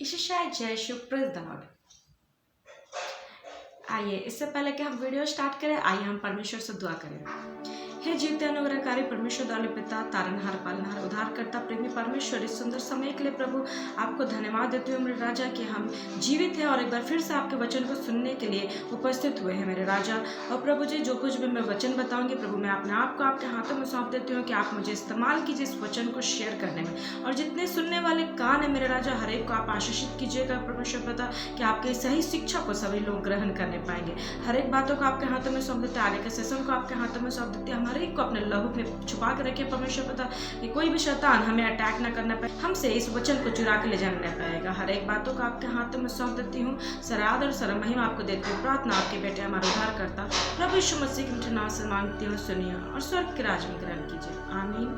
ईशाय जय Shiv praise the Lord. आइए इससे पहले कि हम वीडियो स्टार्ट करें, आइए हम परमेश्वर से दुआ करें। हे जीवते अनुग्रहकारी परमेश्वर दाले पिता, तारनहार पालनहार उद्धारकर्ता प्रेमी परमेश्वर, इस सुंदर समय के लिए प्रभु आपको धन्यवाद देते हुए मेरे राजा कि हम जीवित हैं और एक बार फिर से आपके वचन को सुनने के लिए उपस्थित हुए हैं मेरे राजा। और प्रभु जी, जो कुछ भी मैं वचन बताऊंगी प्रभु, मैं अपने आप को आपके हाथों में सौंप देती हूँ कि आप मुझे इस्तेमाल कीजिए इस वचन को शेयर करने में। और जितने सुनने वाले कान है मेरे राजा, हर एक को आप आशीषित कीजिएगा परमेश्वर पिता, कि आपके सही शिक्षा को सभी लोग ग्रहण करने पाएंगे। हर एक बातों को आपके हाथों में सौंप देते, आगे के सेशन को आपके हाथों में सौंप देते, हमारे एक को अपने लहू में छुपा के रखे परमेश्वर पिता, कि कोई भी शैतान हमें अटैक ना करना पाए, हमसे इस वचन को चुरा के ले जाना पाएगा। हर एक बातों को आपके हाथों में सौंप देती हूँ। सारा आदर सारा महिमा आपको देती हूँ। प्रार्थना आपके बेटे हमारे उद्धार करता प्रभु यीशु मसीह के मीठे नाम से मांगती हूँ, सुनिए और स्वर्ग के राज में ग्रहण कीजिए, आमीन।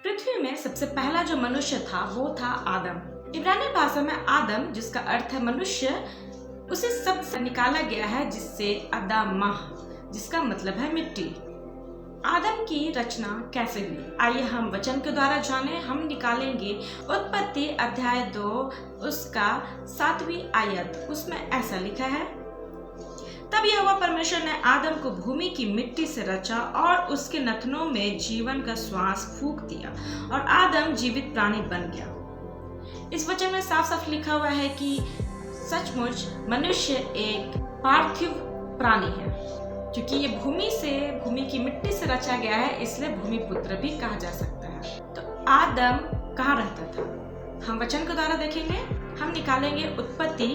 पृथ्वी में सबसे पहला जो मनुष्य था वो था आदम। इब्रानी भाषा में आदम, जिसका अर्थ है मनुष्य, उसे सबसे निकाला गया है, जिससे अदामाह, जिसका मतलब है मिट्टी। आदम की रचना कैसे हुई, आइए हम वचन के द्वारा जाने। हम निकालेंगे उत्पत्ति अध्याय 2 उसका 7वीं आयत। उसमें ऐसा लिखा है, तब यहोवा परमेश्वर ने आदम को भूमि की मिट्टी से रचा और उसके नथनों में जीवन का श्वास फूंक दिया और आदम जीवित प्राणी बन गया। इस वचन में साफ साफ लिखा हुआ है कि सचमुच मनुष्य एक पार्थिव प्राणी है, क्योंकि ये भूमि की मिट्टी से रचा गया है, इसलिए भूमि पुत्र भी कहा जा सकता है। तो आदम कहाँ रहता था, हम वचन के द्वारा देखेंगे। हम निकालेंगे उत्पत्ति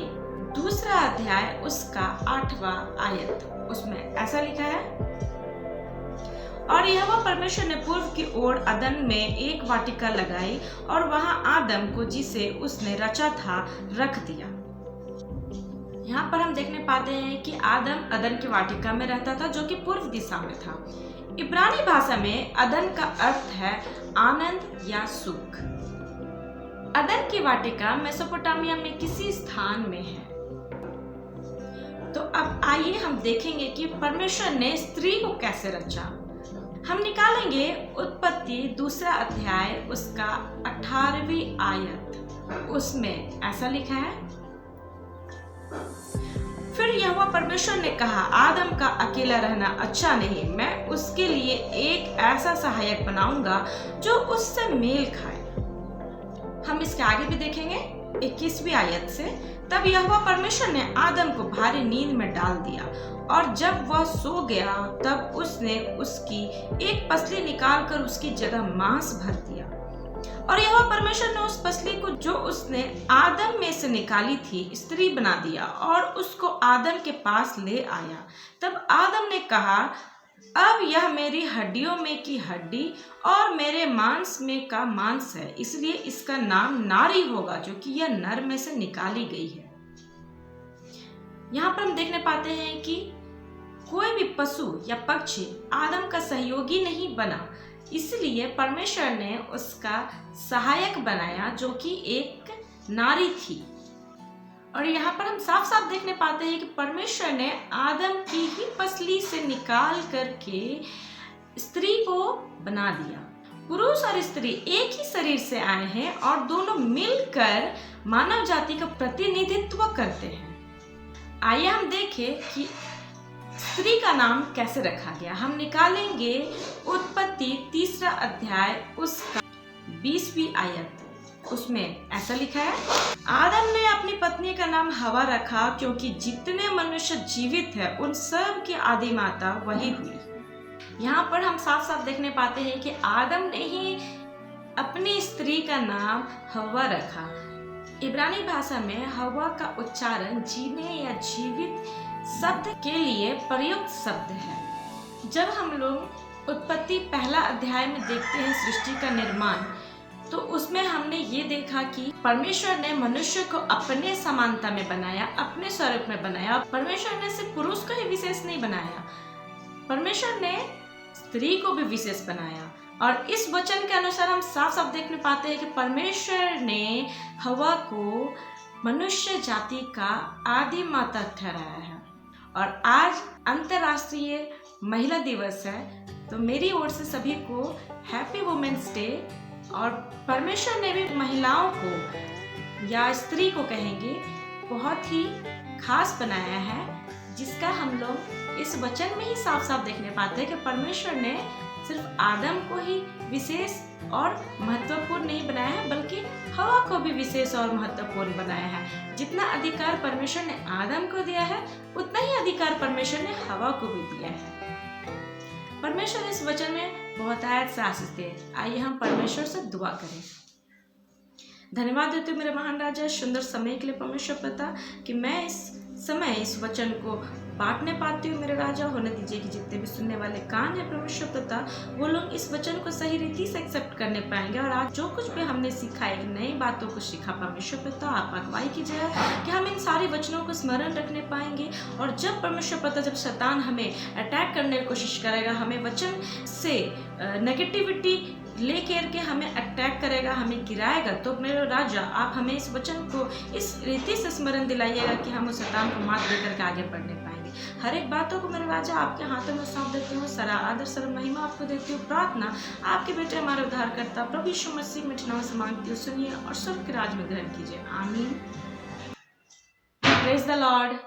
2 अध्याय उसका 8वां आयत। उसमें ऐसा लिखा है, और यहोवा परमेश्वर ने पूर्व की ओर अदन में एक वाटिका लगाई और वहां आदम को, जिसे उसने रचा था, रख दिया। यहाँ पर हम देखने पाते हैं कि आदम अदन की वाटिका में रहता था, जो कि पूर्व दिशा में था। इब्रानी भाषा में अदन का अर्थ है आनंद या सुख। अदन की वाटिका मेसोपोटामिया में किसी स्थान में है। तो अब आइए हम देखेंगे कि परमेश्वर ने स्त्री को कैसे रचा। हम निकालेंगे उत्पत्ति 2 अध्याय उसका 18वीं आयत। उसमें ऐसा लिखा है, फिर यहोवा परमेश्वर ने कहा, आदम का अकेला रहना अच्छा नहीं, मैं उसके लिए एक ऐसा सहायक बनाऊंगा जो उससे मेल खाए। हम इसके आगे भी देखेंगे 21वीं आयत से, तब यहोवा परमेश्वर ने आदम को भारी नींद में डाल दिया और जब वह सो गया तब उसने उसकी एक पसली निकालकर उसकी जगह मांस भर दिया। और यहोवा परमेश्वर ने उस पसली को, जो उसने आदम में से निकाली थी, स्त्री बना दिया और उसको आदम के पास ले आया। तब आदम ने कहा, अब यह मेरी हड्डियों में की हड्डी और मेरे मांस में का मांस है, इसलिए इसका नाम नारी होगा, जो कि यह नर में से निकाली गई है। यहाँ पर हम देखने पाते हैं कि कोई भी पशु या पक्षी आदम का सहयोगी नहीं बना, इसलिए परमेश्वर ने उसका सहायक बनाया, जो कि एक नारी थी। और यहाँ पर हम साफ साफ देखने पाते हैं कि परमेश्वर ने आदम की ही पसली से निकाल करके स्त्री को बना दिया। पुरुष और स्त्री एक ही शरीर से आए हैं और दोनों मिलकर मानव जाति का प्रतिनिधित्व करते हैं। आइए हम देखें कि स्त्री का नाम कैसे रखा गया। हम निकालेंगे उत्पत्ति 3 अध्याय उसका 20वीं आयत। उसमें ऐसा लिखा है, आदम ने अपनी पत्नी का नाम हवा रखा, क्योंकि जितने मनुष्य जीवित हैं उन सब की आदि माता वही हुई। यहाँ पर हम साफ साफ देखने पाते हैं कि आदम ने ही अपनी स्त्री का नाम हवा रखा। इब्रानी भाषा में हवा का उच्चारण जीने या जीवित शब्द के लिए प्रयुक्त शब्द है। जब हम लोग उत्पत्ति 1 अध्याय में देखते हैं सृष्टि का निर्माण, तो उसमें हमने ये देखा कि परमेश्वर ने मनुष्य को अपने समानता में बनाया, अपने स्वरूप में बनाया। परमेश्वर ने सिर्फ पुरुष को ही विशेष नहीं बनाया, परमेश्वर ने स्त्री को भी विशेष बनाया। और इस वचन के अनुसार हम साफ साफ देखने पाते हैं कि परमेश्वर ने हवा को मनुष्य जाति का आदि माता ठहराया है। और आज अंतर्राष्ट्रीय महिला दिवस है, तो मेरी ओर से सभी को हैप्पी वुमेन्स डे और परमेश्वर ने भी महिलाओं को या स्त्री को कहेंगे बहुत ही खास बनाया है, जिसका हम लोग इस वचन में ही साफ साफ देखने पाते हैं कि परमेश्वर ने सिर्फ आदम को ही विशेष और महत्वपूर्ण नहीं बनाया है, बल्कि हवा को भी विशेष और महत्वपूर्ण बनाया है। जितना अधिकार परमेश्वर ने आदम को दिया है, उतना ही अधिकार परमेश्वर ने हवा को भी दिया है। परमेश्वर इस वचन में बहुत आयत से आशीष दे। आइए हम परमेश्वर से दुआ करें। धन्यवाद देते मेरे महान राजा, सुंदर समय के लिए परमेश्वर पिता कि मैं इस समय इस वचन को बांटने पाती हूँ। मेरे राजा, होने दीजिए कि जितने भी सुनने वाले कान है परमेश्वर पिता, वो लोग इस वचन को सही रीति से एक्सेप्ट करने पाएंगे। और आज जो कुछ भी हमने सीखा है, नई बातों को सीखा परमेश्वर पिता, आप अगुवाई कीजिए कि हम इन सारे वचनों को स्मरण रखने पाएंगे। और जब परमेश्वर पिता, जब शैतान हमें अटैक करने की कोशिश करेगा, हमें वचन से नेगेटिविटी लेकर के हमें अटैक करेगा, हमें गिराएगा, तो मेरे राजा आप हमें इस वचन को इस रीति से स्मरण दिलाइएगा कि हम उस शैतान को मात देकर के आगे बढ़ने पाएंगे। हर एक बातों को मेरे राजा आपके हाथों में सौंप देती हूँ। सारा आदर सर्व महिमा आपको देती हूँ। प्रार्थना आपके बेटे हमारे उद्धारकर्ता प्रभु यीशु मसीह मीठे नाम से मांगती हूँ, सुनिए और स्वर्ग के राज में ग्रहण कीजिए। आमीन। Praise the Lord.